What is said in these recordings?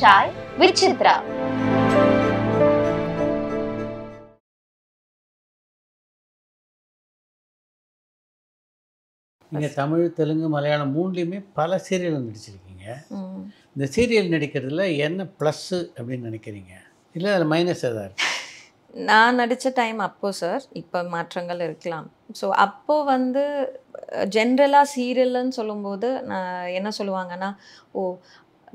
Chai with Chitra. நீங்கள் தமிழ், தெலுங்கு, மலையாளம் மூணுலேயுமே பல serial நடிச்சிருக்கீங்க. இந்த சீரியல் நடிக்கிறதுல என்ன ப்ளஸ்ஸு அப்படின்னு நினைக்கிறீங்க, இல்லை அதில் மைனஸ் எதாவது இருக்கு? நான் நடித்த டைம் அப்போது சார், இப்போ மாற்றங்கள் இருக்கலாம். ஸோ அப்போது வந்து ஜென்ரலாக சீரியல்னு சொல்லும்போது நான் என்ன சொல்லுவாங்கன்னா, ஓ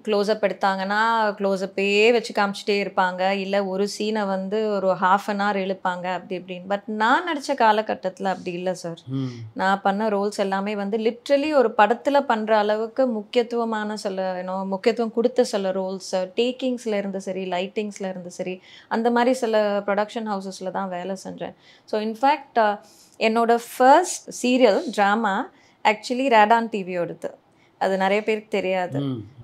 க்ளோஸ்அப் எடுத்தாங்கன்னா க்ளோஸ்அப்பே வச்சு காமிச்சிட்டே இருப்பாங்க, இல்லை ஒரு சீனை வந்து ஒரு ½ அன் ஹவர் இழுப்பாங்க அப்படி இப்படின்னு. பட் நான் நடித்த காலகட்டத்தில் அப்படி இல்லை சார். நான் பண்ண ரோல்ஸ் எல்லாமே வந்து லிட்ரலி ஒரு படத்தில் பண்ணுற அளவுக்கு முக்கியத்துவமான முக்கியத்துவம் கொடுத்த சில ரோல்ஸ், டேக்கிங்ஸில் இருந்து சரி, லைட்டிங்ஸில் இருந்து சரி, அந்த மாதிரி சில ப்ரொடக்ஷன் ஹவுசஸில் தான் வேலை செஞ்சேன். ஸோ இன்ஃபேக்ட் என்னோட first serial drama actually Radaan டிவியோடது. அது நிறைய பேருக்கு தெரியாது.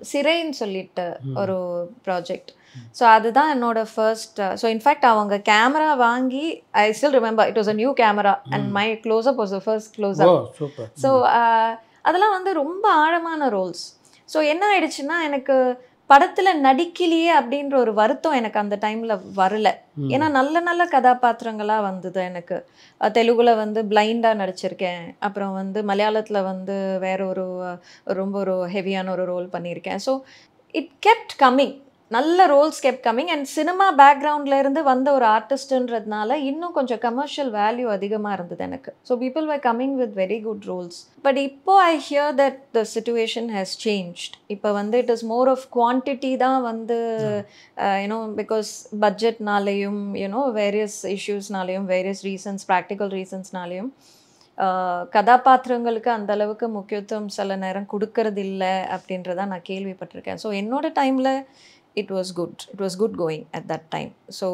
சிறைன்னு சொல்லிட்டு ஒரு ப்ராஜெக்ட். ஸோ அதுதான் என்னோட ஃபர்ஸ்ட். ஸோ இன்ஃபேக்ட் அவங்க கேமரா வாங்கி, I still remember it was a new camera and my close-up was the first close-up. So அதெல்லாம் வந்து ரொம்ப ஆழமான ரோல்ஸ். ஸோ என்ன ஆயிடுச்சுன்னா, எனக்கு படத்தில் நடிக்கலையே அப்படின்ற ஒரு வருத்தம் எனக்கு அந்த டைமில் வரல. ஏன்னா நல்ல நல்ல கதாபாத்திரங்களாக வந்தது எனக்கு. தெலுங்குல வந்து பிளைண்டாக நடிச்சிருக்கேன், அப்புறம் வந்து மலையாளத்தில் வந்து வேற ஒரு ரொம்ப ஒரு ஹெவியான ஒரு ரோல் பண்ணியிருக்கேன். ஸோ இட் கெப்ட் கம்மிங், நல்ல roles kept coming. And cinema பேக்ரவுண்ட்லேருந்து வந்த ஒரு ஆர்டிஸ்ட்ன்றதுனால இன்னும் கொஞ்சம் கமர்ஷியல் வேல்யூ அதிகமாக இருந்தது எனக்கு. So people were coming with very good roles. But இப்போ I hear that the situation has changed. இப்போ வந்து it is more of quantity தான் வந்து யூனோ, பிகாஸ் பட்ஜெட்னாலேயும் வேரியஸ் இஷ்யூஸ்னாலேயும், வேரியஸ் ரீசன்ஸ், ப்ராக்டிக்கல் ரீசன்ஸ்னாலேயும் கதாபாத்திரங்களுக்கு அந்த அளவுக்கு முக்கியத்துவம் சில நேரம் கொடுக்கறது இல்லை அப்படின்றத நான் கேள்விப்பட்டிருக்கேன். ஸோ என்னோட டைமில் it was good going at that time. So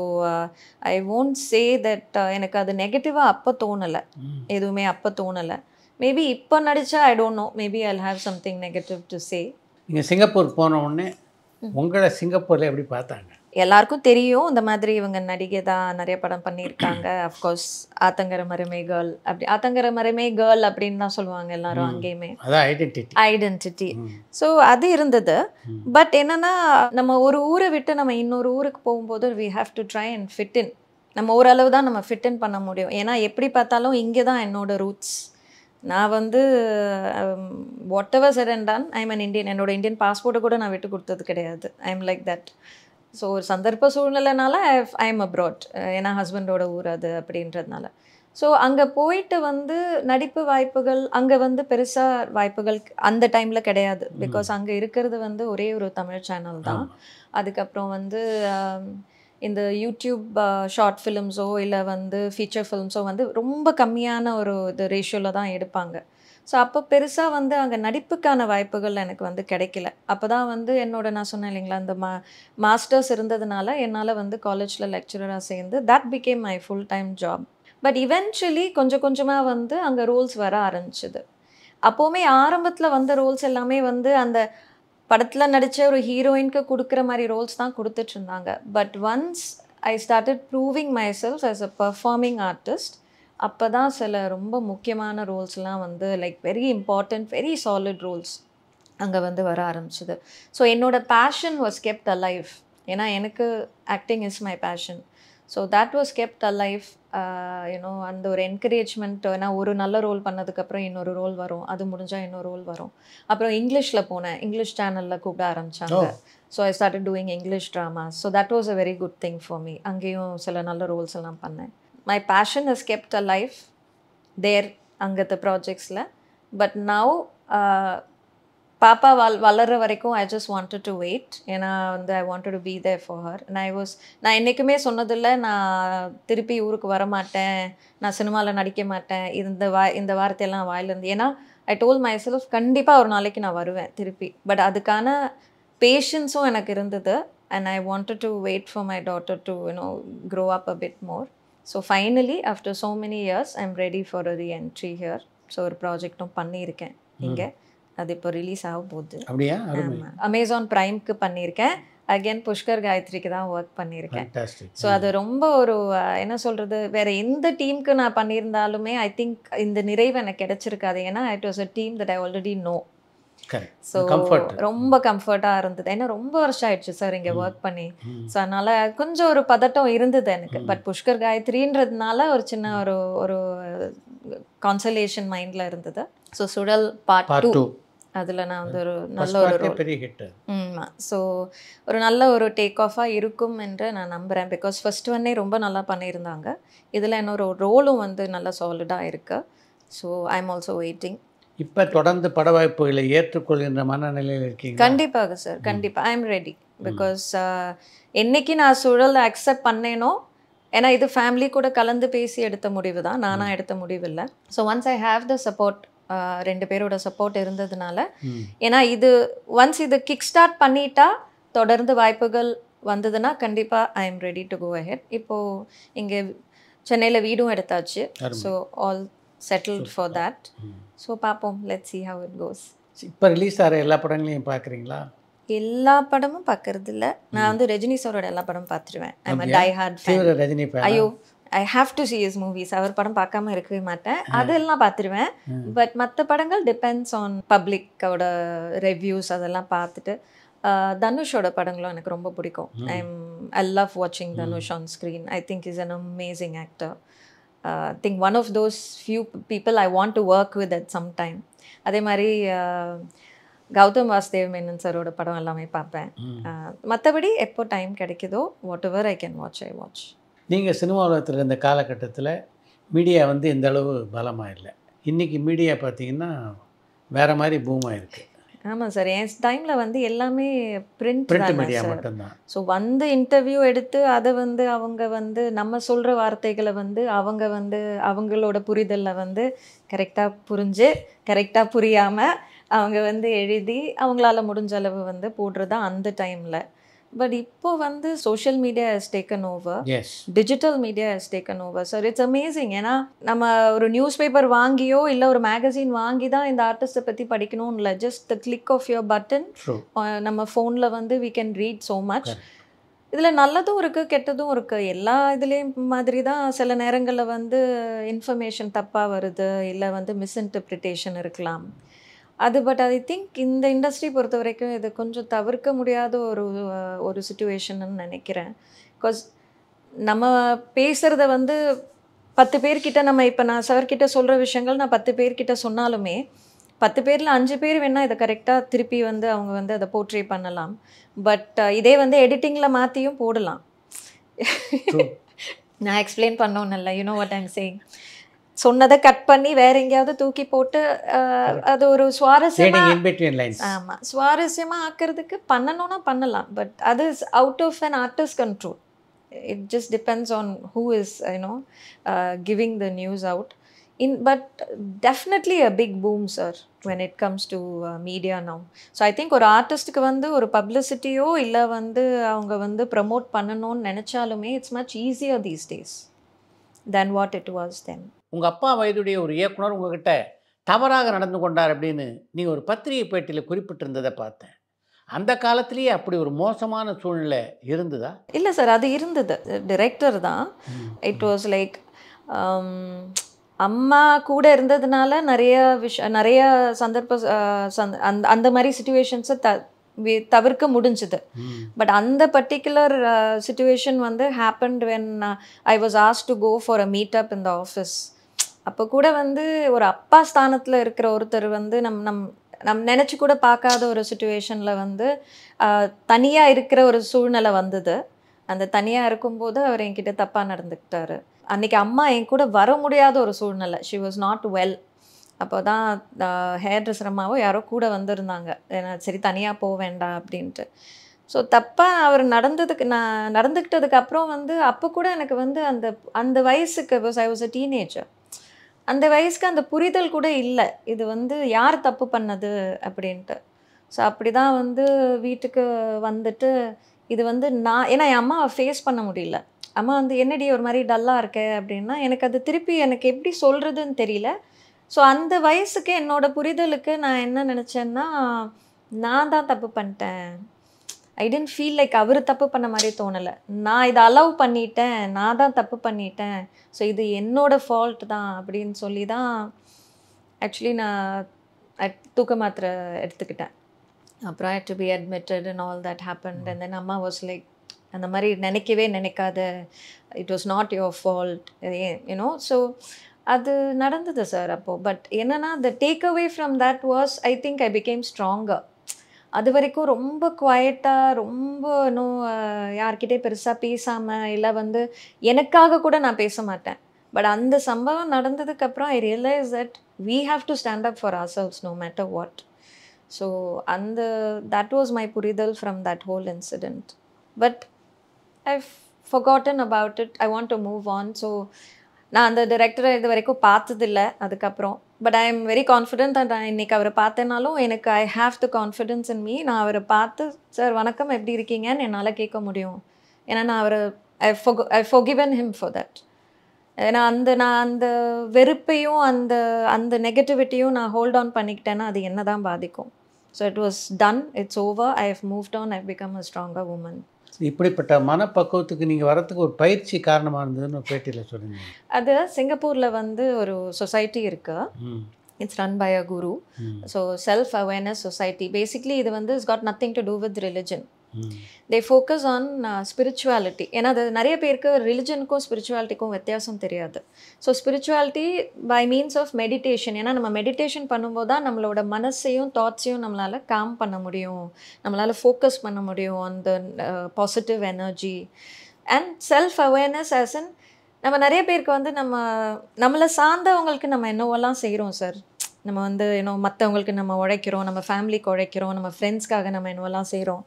I won't say that எனக்கு அது நெகட்டிவாக அப்போ தோணலை, எதுவுமே அப்போ தோணலை. மேபி இப்போ நடித்தா I don't know, maybe I'll have something negative to say. நீங்கள் சிங்கப்பூர் போன உடனே உங்களை சிங்கப்பூரில் எப்படி பார்த்தாங்க? எல்லாருக்கும் தெரியும் இந்த மாதிரி இவங்க நடிகை தான், நிறைய படம் பண்ணியிருக்காங்க. அஃப்கோர்ஸ் ஆத்தங்கர மருமை கேர்ள், அப்படி ஆத்தங்கர மருமை கேர்ள் அப்படின்னு தான் சொல்லுவாங்க எல்லாரும் அங்கேயுமே. ஐடென்டிட்டி. ஸோ அது இருந்தது. பட் என்னன்னா, நம்ம ஒரு ஊரை விட்டு நம்ம இன்னொரு ஊருக்கு போகும்போது we have to try and fit in. நம்ம ஓரளவு தான் நம்ம ஃபிட் இன் பண்ண முடியும். ஏன்னா எப்படி பார்த்தாலும் இங்கே தான் என்னோட ரூட்ஸ். நான் வந்து what ever said and ton, I am an Indian. என்னோட இந்தியன் பாஸ்போர்ட்டை கூட நான் விட்டு கொடுத்தது கிடையாது. I am like that. So ஒரு சந்தர்ப்ப சூழ்நிலைனால ஐ எம் அப்ராட், ஏன்னா ஹஸ்பண்டோட ஊர் அது அப்படின்றதுனால. ஸோ அங்கே போயிட்டு வந்து நடிப்பு வாய்ப்புகள் அங்கே வந்து பெருசாக வாய்ப்புகள் அந்த டைமில் கிடையாது. பிகாஸ் அங்கே இருக்கிறது வந்து ஒரே ஒரு தமிழ் சேனல் தான். அதுக்கப்புறம் வந்து இந்த யூடியூப் ஷார்ட் ஃபிலிம்ஸோ இல்லை வந்து ஃபீச்சர் ஃபிலிம்ஸோ வந்து ரொம்ப கம்மியான ஒரு இது ரேஷியோவில் தான் எடுப்பாங்க. ஸோ அப்போ பெருசாக வந்து அங்கே நடிப்புக்கான வாய்ப்புகள் எனக்கு வந்து கிடைக்கல. அப்போ தான் வந்து நான் சொன்னேன் இல்லைங்களா, அந்த மாஸ்டர்ஸ் இருந்ததுனால என்னால் வந்து காலேஜில் லெக்சரராக சேர்ந்து that became my full time job. But eventually கொஞ்சம் கொஞ்சமாக வந்து அங்கே ரோல்ஸ் வர ஆரம்பிச்சிது. அப்போவுமே ஆரம்பத்தில் வந்த ரோல்ஸ் எல்லாமே வந்து அந்த படத்தில் நடித்த ஒரு ஹீரோயினுக்கு கொடுக்குற மாதிரி ரோல்ஸ் தான் கொடுத்துட்டு இருந்தாங்க. But once I started proving myself as a performing artist, அப்போ தான் சில ரொம்ப முக்கியமான ரோல்ஸ்லாம் வந்து like very important, very solid roles அங்கே வந்து வர ஆரம்பிச்சிது. ஸோ என்னோட பேஷன் வாஸ் கெப்ட் அலைவ். ஏன்னா எனக்கு acting is my passion. So that was kept alive. அந்த ஒரு என்கரேஜ்மெண்ட். ஏன்னா ஒரு நல்ல ரோல் பண்ணதுக்கப்புறம் இன்னொரு ரோல் வரும், அது முடிஞ்சால் இன்னொரு ரோல் வரும். அப்புறம் இங்கிலீஷில் போனேன், இங்கிலீஷ் சேனலில் கூப்பிட ஆரம்பித்தாங்க. So I started doing English dramas. So that was a very good thing for me. அங்கேயும் சில நல்ல ரோல்ஸ் எல்லாம் பண்ணேன். My passion has kept alive there அங்கத்த ப்ராஜெக்ட்ஸில். பட் நவ் பாப்பா வளர்கிற வரைக்கும் I just wanted to wait. ஏன்னா வந்து I wanted to be there for her. நான் என்றைக்குமே சொன்னதில்லை நான் திருப்பி ஊருக்கு வரமாட்டேன், நான் சினிமாவில் நடிக்க மாட்டேன், இந்த வார்த்தையெல்லாம் வாயிலேருந்து. ஏன்னா ஐ டோல் மை செல்ஃப் கண்டிப்பாக ஒரு நாளைக்கு நான் வருவேன் திருப்பி. பட் அதுக்கான பேஷன்ஸும் எனக்கு இருந்தது. And I wanted to wait for my daughter to grow up a bit more. So finally after so many years I'm ready for a re-entry here. So ஒரு ப்ராஜெக்டும் பண்ணியிருக்கேன் இங்கே. அது இப்போ ரிலீஸ் ஆக போகுது. அப்படியா? அமேசான் ப்ரைம்க்கு பண்ணியிருக்கேன். அகேன் புஷ்கர் காயத்ரிக்கு தான் ஒர்க் பண்ணியிருக்கேன். ஸோ அது ரொம்ப ஒரு என்ன சொல்கிறது, வேறு எந்த டீமுக்கு நான் பண்ணியிருந்தாலுமே ஐ திங்க் இந்த நிறைவு எனக்கு கிடைச்சிருக்காது. ஏன்னா it was a team that I already know. So ரொம்ப கம்ஃபர்ட்டாக இருந்தது. ஏன்னா ரொம்ப வருஷம் ஆயிடுச்சு சார் இங்கே ஒர்க் பண்ணி. ஸோ அதனால் கொஞ்சம் ஒரு பதட்டம் இருந்தது எனக்கு. பட் புஷ்கர் காயத்ரின்றதுனால ஒரு சின்ன ஒரு ஒரு கான்சலேஷன் மைண்டில் இருந்தது. ஸோ சுழல் பார்ட் 2 அதில் நான் வந்து ஒரு நல்ல ஒரு ரோல். பெரிய ஹிட். ஸோ ஒரு நல்ல ஒரு டேக் ஆஃபாக இருக்கும் என்று நான் நம்புகிறேன். பிகாஸ் ஃபர்ஸ்ட் ஒன்னே ரொம்ப நல்லா பண்ணியிருந்தாங்க. இதில் இன்னொரு ரோலும் வந்து நல்லா சாலிடாக இருக்கு. So I am also waiting. இப்போ தொடர்ந்து பட வாய்ப்புகளை ஏற்றுக்கொள்கின்ற மனநிலையில் இருக்கீங்க? கண்டிப்பாக சார், கண்டிப்பாக. I am ready. பிகாஸ் என்னைக்கு நான் சுழல் அக்செப்ட் பண்ணேனோ, ஏன்னா இது ஃபேமிலி கூட கலந்து பேசி எடுத்த முடிவு தான், நானாக எடுத்த முடிவு இல்லை. So once I have the support, 2 பேரோட சப்போர்ட் இருந்ததுனால, ஏன்னா இது ஒன்ஸ் இது கிக் ஸ்டார்ட் பண்ணிட்டா தொடர்ந்து வாய்ப்புகள் வந்ததுன்னா கண்டிப்பாக I am ready to go ahead. இப்போது இங்கே சென்னையில் வீடும் எடுத்தாச்சு. So all settled for that. So பார்ப்போம், let's see how it goes. இப்போ ரிலீஸ் ஆகிற எல்லா படங்களையும் பார்க்குறீங்களா? எல்லா படமும் பார்க்கறது இல்லை. நான் வந்து ரஜினி சாரோட எல்லா படமும் பார்த்துருவேன். I am a die hard fan. Rajini fan. ஐயோ, I have to see his movies. அவர் படம் பார்க்காம இருக்கவே மாட்டேன். அதெல்லாம் பார்த்துருவேன். பட் மற்ற படங்கள் டிபெண்ட்ஸ் ஆன் பப்ளிக்கோட ரிவ்யூஸ், அதெல்லாம் பார்த்துட்டு. தனுஷோட படங்களும் எனக்கு ரொம்ப பிடிக்கும். ஐ லவ் வாட்சிங் Dhanush on screen. I think is an amazing actor. I think one of those few people I want to work with at some time. அதே மாதிரி கௌதம் வாசுதேவ் மேனன் சாரோட படம் எல்லாமே பார்ப்பேன். மற்றபடி எப்போ டைம் கிடைக்குதோ what ever I can watch, I watch. நீங்கள் சினிமா உலகத்தில் இருந்த காலகட்டத்தில் மீடியா வந்து இந்த அளவு பலமாக இல்லை. இன்றைக்கி மீடியா பார்த்திங்கன்னா வேறு மாதிரி பூமாக இருக்குது. ஆமாம் சார், என் டைமில் வந்து எல்லாமே பிரிண்ட் மீடியா மட்டும்தான். ஸோ வந்து இன்டர்வியூ எடுத்து அதை வந்து அவங்க வந்து நம்ம சொல்கிற வார்த்தைகளை வந்து அவங்க வந்து அவங்களோட புரிதலில் வந்து கரெக்டாக புரிஞ்சு கரெக்டாக புரியாமல் அவங்க வந்து எழுதி அவங்களால முடிஞ்ச அளவு வந்து போடுறதா அந்த டைமில். பட் இப்போ வந்து social media has taken over, digital media has taken over sir. It's amazing. ஏன்னா நம்ம ஒரு நியூஸ் பேப்பர் வாங்கியோ இல்லை ஒரு மேகசின் வாங்கி தான் இந்த ஆர்டிஸ்ட்டை பற்றி படிக்கணும்னு இல்லை. Just the click of your button நம்ம ஃபோனில் வந்து we can read so much. இதில் நல்லதும் இருக்குது, கெட்டதும் இருக்குது. எல்லா இதுலேயும் மாதிரி தான் சில நேரங்களில் வந்து இன்ஃபர்மேஷன் தப்பாக வருது, இல்லை வந்து மிஸ்இன்டர்பிரிட்டேஷன் இருக்கலாம் அது. பட் ஐ திங்க் இந்த இண்டஸ்ட்ரி பொறுத்த வரைக்கும் இது கொஞ்சம் தவிர்க்க முடியாத ஒரு சுச்சுவேஷன்னு நினைக்கிறேன். பிகாஸ் நம்ம பேசுகிறத வந்து 10 பேர்கிட்ட நம்ம இப்போ நான் சார்கிட்ட சொல்கிற விஷயங்கள் நான் 10 பேர்கிட்ட சொன்னாலுமே 10 பேரில் 5 பேர் வேணால் இதை கரெக்டாக திருப்பி வந்து அவங்க வந்து அதை போர்ட்ரே பண்ணலாம். பட் இதே வந்து எடிட்டிங்கில் மாற்றியும் போடலாம். நான் எக்ஸ்பிளைன் பண்ணோன்னு இல்லை, you know what I am saying. சொன்னதை கட் பண்ணி வேற எங்கேயாவது தூக்கி போட்டு அது ஒரு சுவாரஸ்யமா ஆக்கிறதுக்கு பண்ணணும்னா பண்ணலாம். பட் அது is out of an artist control. It just depends on who is giving the news out. But definitely a big boom sir when it comes to media now. So I think ஒரு ஆர்டிஸ்ட்டுக்கு வந்து ஒரு பப்ளிசிட்டியோ இல்லை வந்து அவங்க வந்து promote பண்ணணும்னு நினச்சாலுமே it's much easier these days than what it was then. உங்கள் அப்பா வயதுடைய ஒரு இயக்குனர் உங்ககிட்ட தவறாக நடந்து கொண்டார் அப்படின்னு நீங்கள் ஒரு பத்திரிகை பேட்டியில் குறிப்பிட்டிருந்ததை பார்த்தேன். அந்த காலத்திலேயே அப்படி ஒரு மோசமான சூழ்நிலை இருந்ததா? இல்லை சார், அது இருந்தது. டிரெக்டர் தான். இட் வாஸ் லைக் அம்மா கூட இருந்ததுனால நிறைய சந்தர்ப்ப அந்த மாதிரி சுச்சுவேஷன்ஸை தவிர்க்க முடிஞ்சுது. பட் அந்த பர்டிகுலர் சுச்சுவேஷன் வந்து happened when I was asked to go for a meet up in the office. அப்போ கூட வந்து ஒரு அப்பா ஸ்தானத்தில் இருக்கிற ஒருத்தர் வந்து நம் நினச்சி கூட பார்க்காத ஒரு சுச்சுவேஷனில் வந்து தனியாக இருக்கிற ஒரு சூழ்நிலை வந்தது. அந்த தனியாக இருக்கும்போது அவர் என்கிட்ட தப்பாக நடந்துக்கிட்டாரு. அன்றைக்கி அம்மா என் கூட வர முடியாத ஒரு சூழ்நிலை. She was not well. அப்போ தான் ஹேர் ட்ரெஸ்ஸர் அம்மாவோ யாரோ கூட வந்திருந்தாங்க. சரி தனியாக போக வேண்டாம் அப்படின்ட்டு. ஸோ தப்பாக அவர் நடந்துக்கிட்டதுக்கு அப்புறம் வந்து அப்போ கூட எனக்கு வந்து அந்த வயசுக்கு ஐ வாஸ் அ டீனேஜர். அந்த வயசுக்கு அந்த புரிதல் கூட இல்லை, இது வந்து யார் தப்பு பண்ணது அப்படின்ட்டு. ஸோ அப்படி தான் வந்து வீட்டுக்கு வந்துட்டு இது வந்து ஏன்னா என் அம்மாவை ஃபேஸ் பண்ண முடியல. அம்மா வந்து என்னடி ஒரு மாதிரி டல்லாக இருக்க அப்படின்னா எனக்கு அது திருப்பி எனக்கு எப்படி சொல்கிறதுன்னு தெரியல. ஸோ அந்த வயசுக்கு என்னோட புரிதலுக்கு நான் என்ன நினச்சேன்னா நான் தான் தப்பு பண்ணிட்டேன். ஐ டென்ட் ஃபீல் லைக் அவர் தப்பு பண்ண மாதிரி தோணலை. நான் இதை அலோவ் பண்ணிட்டேன், நான் தான் தப்பு பண்ணிட்டேன், ஸோ இது என்னோட ஃபால்ட் தான் அப்படின்னு சொல்லி தான் ஆக்சுவலி நான் தூக்க மாத்திரை எடுத்துக்கிட்டேன். அப்புறம் I had to be admitted and all that happened. And then அம்மா was like, அந்த மாதிரி நினைக்கவே நினைக்காத, it was not your fault, you know. So அது நடந்தது சார் அப்போது. பட் என்னென்னா the take away from that was I think I became stronger. அது வரைக்கும் ரொம்ப குவைட்டாக, ரொம்ப இன்னும் யார்கிட்டே பெருசாக பேசாமல், இல்லை வந்து எனக்காக கூட நான் பேச மாட்டேன். பட் அந்த சம்பவம் நடந்ததுக்கப்புறம் I realise that we have to stand up for ourselves no matter what. So and that was my puridal from that whole incident. But I've forgotten about it. I want to move on. So நான் அந்த டைரக்டரை இது வரைக்கும் பார்த்ததில்லை அதுக்கப்புறம். But I am very confident that நான் இன்றைக்கி அவரை பார்த்தேனாலும் எனக்கு I have the confidence in me. நான் அவரை பார்த்து சார் வணக்கம் எப்படி இருக்கீங்கன்னு என்னால் கேட்க முடியும். ஏன்னா நான் அவரை ஐ forgiven him for that. ஏன்னா நான் அந்த வெறுப்பையும் அந்த அந்த நெகட்டிவிட்டியும் நான் ஹோல்ட் ஆன் பண்ணிக்கிட்டேன்னா அது என்ன தான் பாதிக்கும். So it was done, it's over, I have moved on, I have become a stronger woman. இப்படிப்பட்ட மனப்பக்குவத்துக்கு நீங்கள் வரத்துக்கு ஒரு பயிற்சி காரணமாக இருந்ததுன்னு ஒரு பேட்டியில் சொல்லுங்க. அது சிங்கப்பூரில் வந்து ஒரு சொசைட்டி இருக்குது, it's run by a guru. So self awareness society. Basically இது வந்து it's got nothing to do with religion. They focus on spirituality. ஏன்னா அது நிறைய பேருக்கு ரிலிஜனுக்கும் ஸ்பிரிச்சுவாலிட்டிக்கும் வித்தியாசம் தெரியாது. So spirituality by means of meditation. ஏன்னா நம்ம மெடிடேஷன் பண்ணும்போது தான் நம்மளோட மனசையும் தாட்ஸையும் நம்மளால் காம் பண்ண முடியும், நம்மளால் ஃபோக்கஸ் பண்ண முடியும் அந்த positive energy. And self awareness as an நம்ம நிறைய பேருக்கு வந்து நம்மளை சார்ந்தவங்களுக்கு நம்ம என்னவெல்லாம் செய்கிறோம் சார். நம்ம வந்து மற்றவங்களுக்கு நம்ம உழைக்கிறோம், நம்ம ஃபேமிலிக்கு உழைக்கிறோம், நம்ம ஃப்ரெண்ட்ஸ்க்காக நம்ம என்னவெல்லாம் செய்கிறோம்.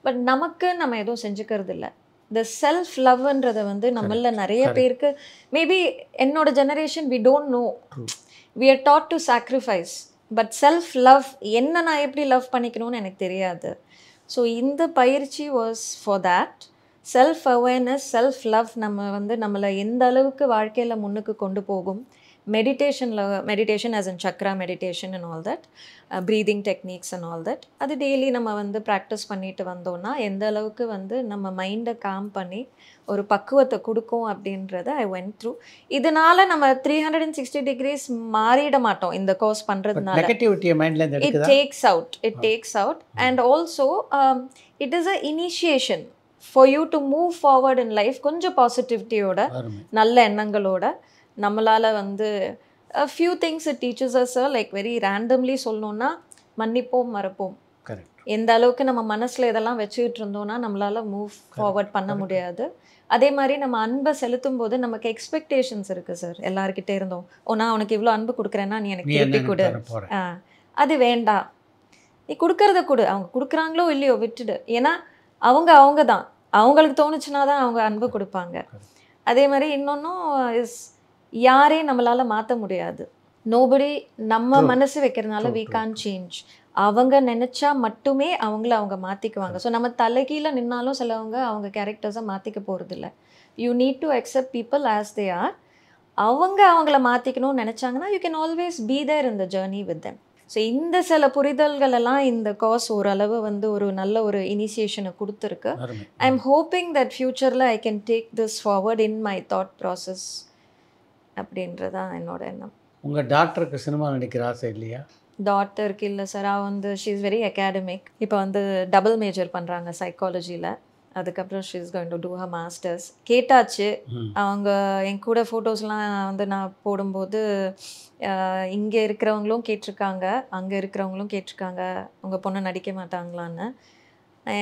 பட் நமக்கு நம்ம எதுவும் செஞ்சுக்கிறது இல்லை. இந்த செல்ஃப் லவ்ன்றதை வந்து நம்மள நிறைய பேருக்கு மேபி என்னோட generation we don't know, we are taught to sacrifice. But self love என்ன, நான் எப்படி லவ் பண்ணிக்கணும்னு எனக்கு தெரியாது. ஸோ இந்த பயிற்சி was for that. Self awareness, self love நம்ம வந்து நம்மளை எந்த அளவுக்கு வாழ்க்கையில் முன்னுக்கு கொண்டு போகும். Meditation as in chakra meditation and all that, breathing techniques and all that, அது டெய்லி நம்ம வந்து ப்ராக்டிஸ் பண்ணிட்டு வந்தோம்னா எந்த அளவுக்கு வந்து நம்ம மைண்டை காம் பண்ணி ஒரு பக்குவத்தை கொடுக்கும் அப்படின்றத ஐ வென்ட் த்ரூ. இதனால நம்ம 360 degrees மாறிட மாட்டோம் இந்த கோர்ஸ் பண்ணுறதுனால. It takes out and also it is a initiation for you to move forward in life. கொஞ்சம் பாசிட்டிவிட்டியோட, நல்ல எண்ணங்களோட நம்மளால் வந்து few things it teaches us like very randomly சொல்லணுன்னா மன்னிப்போம் மறப்போம். எந்த அளவுக்கு நம்ம மனசில் இதெல்லாம் வச்சுக்கிட்டு இருந்தோம்னா நம்மளால் மூவ் ஃபார்வர்ட் பண்ண முடியாது. அதே மாதிரி நம்ம அன்பை செலுத்தும் போது நமக்கு எக்ஸ்பெக்டேஷன்ஸ் இருக்குது சார் எல்லாருக்கிட்டே இருந்தோம். நான் உனக்கு இவ்வளோ அன்பு கொடுக்குறேன்னா நீ எனக்கு திருப்பி கொடு, அது வேண்டாம், நீ கொடுக்கறத கொடு, அவங்க கொடுக்குறாங்களோ இல்லையோ விட்டுடு. ஏன்னா அவங்க தான், அவங்களுக்கு தோணுச்சுன்னா தான் அவங்க அன்பு கொடுப்பாங்க. அதே மாதிரி இன்னொன்றும் இஸ் யாரையும் நம்மளால் மாற்ற முடியாது. நோபடி நம்ம மனசு வைக்கிறதுனால வி கான் சேஞ்ச். அவங்க நினச்சா மட்டுமே அவங்க மாற்றிக்குவாங்க. ஸோ நம்ம தலைகீழ நின்னாலும் சிலவங்க அவங்க கேரக்டர்ஸை மாற்றிக்க போகிறதில்ல. You need to accept people as they are. அவங்கள மாற்றிக்கணும்னு நினச்சாங்கன்னா you can always be there in the journey with them. So இந்த சில புரிதல்கள் எல்லாம் இந்த கோர்ஸ் ஓரளவு வந்து ஒரு நல்ல ஒரு இனிஷியேஷனை கொடுத்துருக்கு. ஐ எம் ஹோப்பிங் தட் ஃப்யூச்சரில் I can take this forward in my thought process அப்படின்றதான் என்னோட எண்ணம். உங்கள் டாக்டருக்கு சினிமா நடிக்கிற ஆசை இல்லையா? டாக்டருக்கு இல்லை சார். வந்து ஷீ இஸ் வெரி அகாடமிக். இப்போ வந்து டபுள் மேஜர் பண்ணுறாங்க சைக்காலஜியில். அதுக்கப்புறம் she is going to do her masters. கேட்டாச்சு, அவங்க என் கூட ஃபோட்டோஸ்லாம் வந்து நான் போடும்போது இங்கே இருக்கிறவங்களும் கேட்டிருக்காங்க, அங்கே இருக்கிறவங்களும் கேட்டிருக்காங்க உங்கள் பொண்ணு நடிக்க மாட்டாங்களான்னு.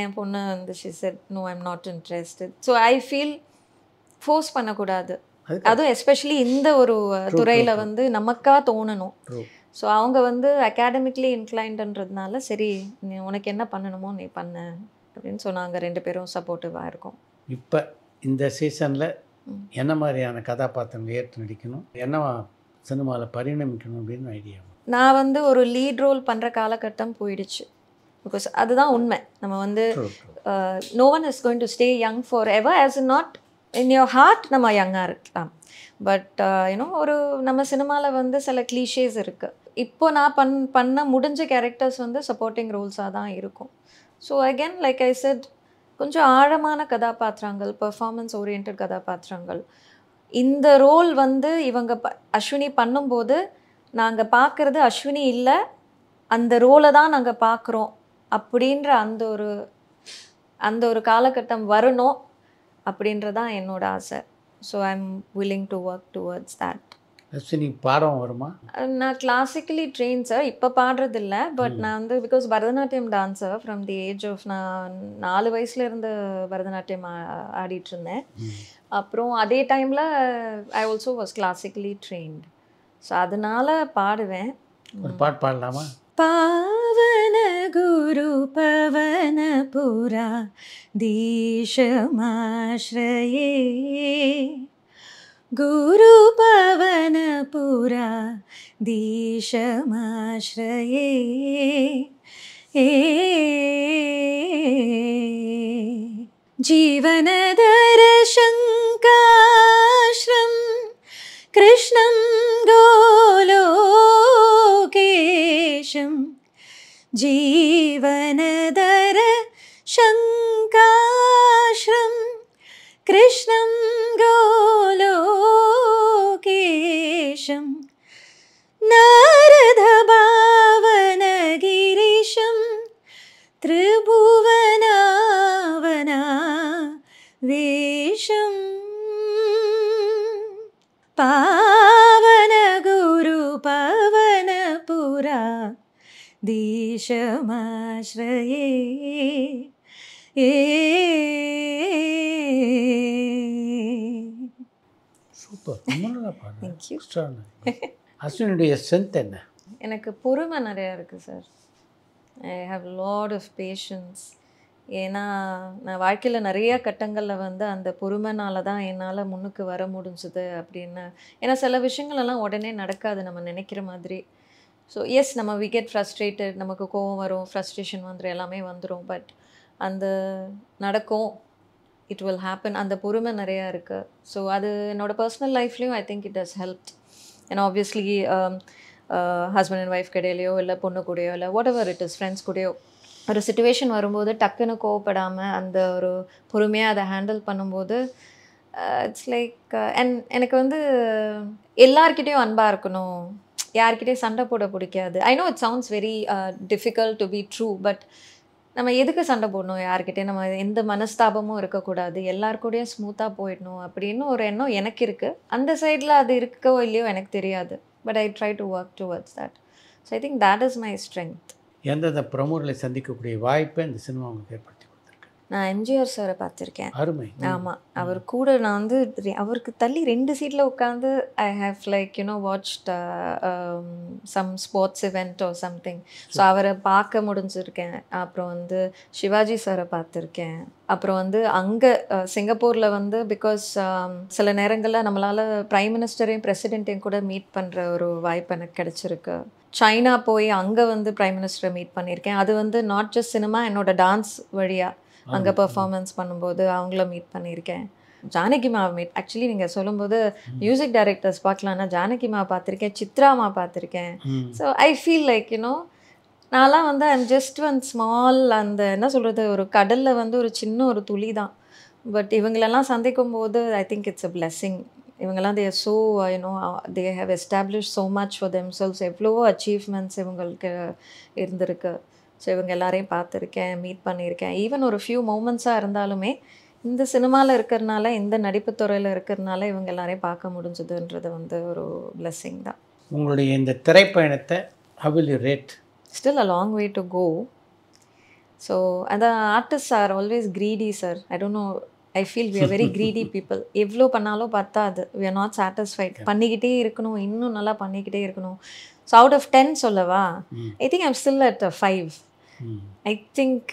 என் பொண்ணு வந்து she said no I am not interested. So I feel force பண்ணக்கூடாது. அதுவும் எஸ்பெஷலி இந்த ஒரு துறையில் வந்து நமக்கா தோணணும். ஸோ அவங்க வந்து அகாடமிக்லி இன்க்ளைன்டுன்றதுனால சரி நீ உனக்கு என்ன பண்ணணுமோ நீ பண்ணு அப்படின்னு சொன்னாங்க. 2 பேரும் சப்போர்ட்டிவாக இருக்கும். இப்போ இந்த சீசனில் என்ன மாதிரியான கதாபாத்திரங்கள் ஏற்று நடிக்கணும், என்ன சினிமாவில் பரிணமிக்கணும் அப்படின்னு ஐடியா? நான் வந்து ஒரு லீட் ரோல் பண்ணுற காலகட்டம் போயிடுச்சு. பிகாஸ் அதுதான் உண்மை. நம்ம வந்து no one is going to stay young forever. As not in your heart நம்ம யங்காக இருக்கலாம். பட் ஒரு நம்ம சினிமாவில் வந்து சில கிளீஷேஸ் இருக்குது. இப்போ நான் பண்ண முடிஞ்ச கேரக்டர்ஸ் வந்து சப்போர்ட்டிங் ரோல்ஸாக தான் இருக்கும். So again like I set கொஞ்சம் ஆழமான கதாபாத்திரங்கள், பெர்ஃபார்மன்ஸ் ஓரியன்ட் கதாபாத்திரங்கள். இந்த ரோல் வந்து இவங்க அஸ்வினி பண்ணும்போது நாங்கள் பார்க்குறது அஸ்வினி இல்லை, அந்த ரோலை தான் நாங்கள் பார்க்குறோம் அப்படின்ற அந்த ஒரு காலகட்டம் வரணும் அப்படின்றதான் என்னோட ஆசை. So I am willing to work towards that. நீ பாடம் வருமா? நான் கிளாசிக்கலி ட்ரெயின் சார், இப்போ பாடுறதில்ல. பட் நான் வந்து because Bharatanatyam dancer from the age of, நான் 4 வயசுல இருந்து பரதநாட்டியம் ஆடிட்டு இருந்தேன். அப்புறம் அதே டைமில் I also was classically trained. So அதனால பாடுவேன். ஒரு பாட்டு பாடலாமா? பாவன குரு பவன புரா தீஷமாஸ்ரயே குரு பவன புரா தீஷமாஸ்ரயே ஜீவனதர சங்காஸ்ரம் கிருஷ்ணம் கோலோகேஷம் ஜீவனதர சங்காஸ்ரம் கிருஷ்ணம் கோலோகேஷம் நாரத பாவனகிரிஷம் திரிபுவனாவனா வேஷம் பாவன குரு பவன புரா தீஷமாஸ்ரயே சூப்பர், ரொம்ப நல்லா பாடுறேன். அஸ்வினுடைய ஸ்ட்ரென்த் என்ன? எனக்கு பொறுமை நிறையா இருக்குது sir. I have lot of patience. ஏன்னா நான் வாழ்க்கையில் நிறைய கட்டங்களில் வந்து அந்த பொறுமைனால தான் என்னால் முன்னுக்கு வர முடிஞ்சுது அப்படின்னு. ஏன்னா சில விஷயங்களெல்லாம் உடனே நடக்காது நம்ம நினைக்கிற மாதிரி. ஸோ எஸ், நம்ம வி கெட் ஃப்ரஸ்ட்ரேட்டட், நமக்கு கோவம் வரும், ஃப்ரஸ்ட்ரேஷன் வந்துடும், எல்லாமே வந்துடும். பட் அந்த நடக்கும், இட் வில் ஹேப்பன். அந்த பொறுமை நிறையா இருக்குது. ஸோ அது என்னோடய பர்சனல் லைஃப்லேயும் I think it has helped. ஏன்னா ஆப்வியஸ்லி ஹஸ்பண்ட் அண்ட் ஒய்ஃப் கிடையிலையோ இல்லை பொண்ணு கூடயோ இல்லை what ever it is friends கூடயோ ஒரு சிச்சுவேஷன் வரும்போது டக்குன்னு கோவப்படாமல் அந்த ஒரு பொறுமையாக அதை ஹேண்டில் பண்ணும்போது இட்ஸ் லைக் எனக்கு வந்து எல்லார்கிட்டையும் அன்பாக இருக்கணும், யார்கிட்டையும் சண்டை போட பிடிக்காது. I know it sounds very difficult to be true. But நம்ம எதுக்கு சண்டை போடணும் யார்கிட்டையும்? நம்ம எந்த மனஸ்தாபமும் இருக்கக்கூடாது, எல்லாருக்கூடையும் ஸ்மூத்தாக போயிடணும் அப்படின்னு ஒரு எண்ணம் எனக்கு இருக்குது. அந்த சைடில் அது இருக்கோ இல்லையோ எனக்கு தெரியாது. But I try to work towards that. So I think that is my strength. எந்தெந்த பிரமுகர்களை சந்திக்கக்கூடிய வாய்ப்பை இந்த சினிமா உங்களுக்கு ஏற்படுத்தி கொடுத்துருக்கு? நான் எம்ஜிஆர் சாரை பார்த்துருக்கேன். அருமை. ஆமாம், அவர் கூட நான் வந்து அவருக்கு தள்ளி 2 சீட்டில் உட்காந்து I have like watched some sports event or something. So அவரை பார்க்க முடிஞ்சிருக்கேன். அப்புறம் வந்து சிவாஜி சாரை பார்த்துருக்கேன். அப்புறம் வந்து அங்கே சிங்கப்பூரில் வந்து பிகாஸ் சில நேரங்களில் நம்மளால் பிரைம் மினிஸ்டரையும் பிரசிடெண்ட்டையும் கூட மீட் பண்ணுற ஒரு வாய்ப்பு எனக்கு கிடச்சிருக்கு. சைனா போய் அங்கே வந்து பிரைம் மினிஸ்டரை மீட் பண்ணியிருக்கேன். அது வந்து நாட் ஜஸ்ட் சினிமா, என்னோடய டான்ஸ் வழியாக அங்கே பெர்ஃபார்மன்ஸ் பண்ணும்போது அவங்கள மீட் பண்ணியிருக்கேன். ஜானகிமாவை மீட், ஆக்சுவலி நீங்கள் சொல்லும்போது மியூசிக் டைரக்டர்ஸ் பார்க்கலான்னா ஜானகிமா பார்த்துருக்கேன், சித்ராமா பார்த்துருக்கேன். ஸோ ஐ ஃபீல் லைக் நான்லாம் வந்து ஐம் ஜஸ்ட் ஒன் ஸ்மால், அந்த என்ன சொல்கிறது, ஒரு கடலில் வந்து ஒரு சின்ன ஒரு துளி தான். பட் இவங்களெல்லாம் சந்திக்கும் போது I think it's a blessing. இவங்கெல்லாம் they are so they have establish so much for themselves. எவ்வளவோ அச்சீவ்மெண்ட்ஸ் இவங்களுக்கு இருந்திருக்கு. ஸோ இவங்க எல்லாரையும் பார்த்துருக்கேன், மீட் பண்ணியிருக்கேன். ஈவன் ஒரு ஃபியூ மூமெண்ட்ஸாக இருந்தாலுமே இந்த சினிமாவில் இருக்கிறதுனால, இந்த நடிப்புத் துறையில் இருக்கிறதுனால இவங்க எல்லாரையும் பார்க்க முடிஞ்சதுன்றது வந்து ஒரு பிளெஸ்ஸிங் தான். உங்களுடைய இந்த திரைப்பயணத்தை how will you rate? Still a long way to go. So and the artists are always greedy, sir. I don't know, I feel we are very greedy people. எவ்வளோ பண்ணாலும் பத்தாது, we are not satisfied. பண்ணிக்கிட்டே இருக்கணும், இன்னும் நல்லா பண்ணிக்கிட்டே இருக்கணும். So out of 10 சொல்லவா, I think I'm still at 5. I think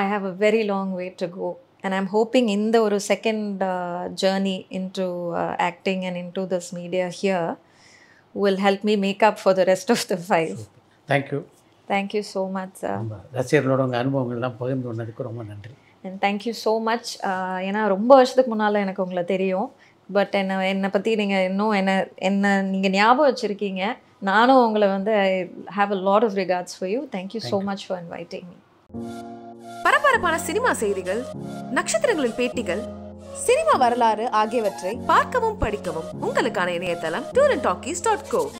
I have a very long way to go. And I'm hoping in the ஒரு second journey into acting and into this media here will help me make up for the rest of the 5. Thank you. Thank you so much, sir. ரசிகர்களோட உங்கள் அனுபவங்கள்லாம் பகிர்ந்து கொண்டதுக்கு ரொம்ப நன்றி. And thank you so much. ஏன்னா ரொம்ப வருஷத்துக்கு முன்னால் எனக்கு உங்களை தெரியும். பட் என்னை பற்றி நீங்கள் இன்னும் என்ன நீங்கள் ஞாபகம் வச்சுருக்கீங்க. நானும் உங்களை வந்து I have a lot of regards for you. Thank you so much for inviting me. பரபரப்பான சினிமா செய்திகள், நட்சத்திரங்களின் பேட்டிகள், சினிமா வரலாறு ஆகியவற்றை பார்க்கவும் படிக்கவும் உங்களுக்கான இணையதளம் tourantalkies.co.